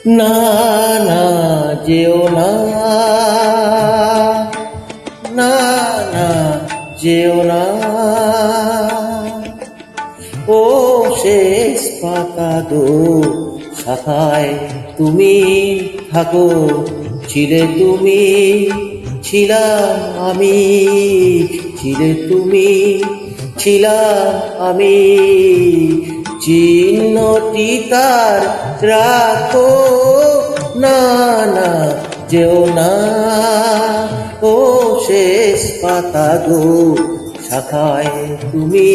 না না যেও না, না না যেও না, ও শেষ পাতা গো শাখায় তুমি থাকো, ছিলে তুমি ছিলাম আমি, ছিলে তুমি ছিলাম আমি, চিহ্নটি তার রাখো, না না যেও না, ও শেষ পাতা গো শাখায় তুমি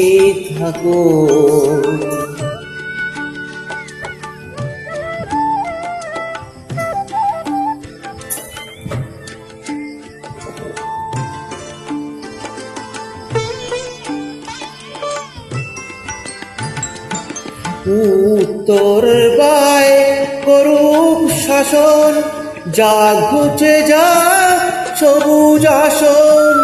থাকো। উত্তর বায় করুক শাসন, যা ঘুচে যা সবুজ আসন,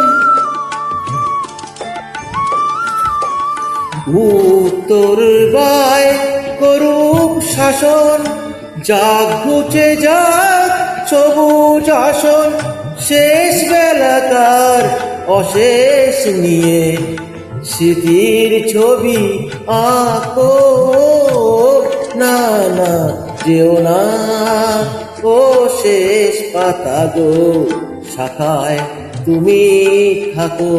উত্তর বায় করুক শাসন, যা ঘুচে যা সবুজ আসন, শেষ বেলাকার অশেষ নিয়ে স্মৃতির ছবি আঁকো, না না যেও না, ও শেষ পাতা গো শাখায় তুমি থাকো।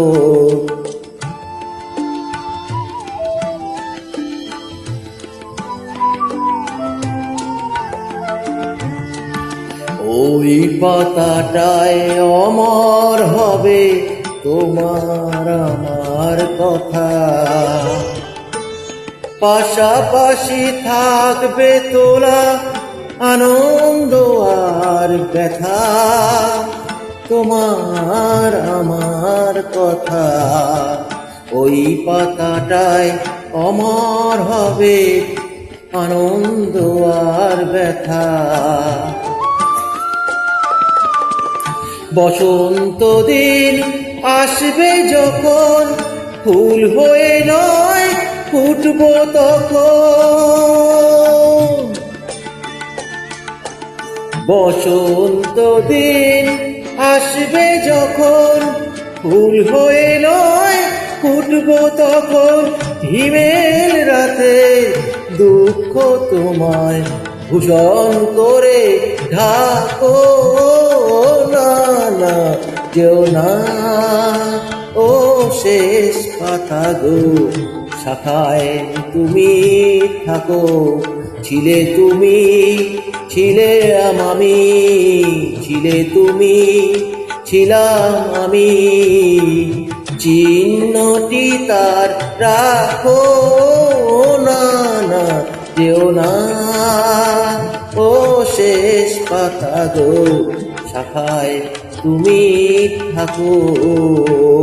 ওই পাতাটায় অমর হবে তোমার আমার কথা, পাশাপাশি থাকবে তোলা আনন্দ আর ব্যথা, তোমার আমার কথা। ওই পাতাটায় অমর হবে আনন্দ আর ব্যথা। বসন্ত দিন আসবে যখন, ফুল হয়ে নয় ফুটবো তখন, বসন্ত দিন আসবে যখন, ফুল হয়ে নয় ফুটবো তখন, হিমেল রাতে দুঃখ তোমায় ভূষণ করে ঢাকো, না না যেও না, ও শেষ পাতা গো শাখায় তুমি থাকো, ছিলে তুমি ছিলাম আমি, ছিলে তুমি ছিলাম আমি, চিহ্নটি তার রাখো, না না যেও না, ও শেষ পাতা গো শাখায় তুমি থাকো।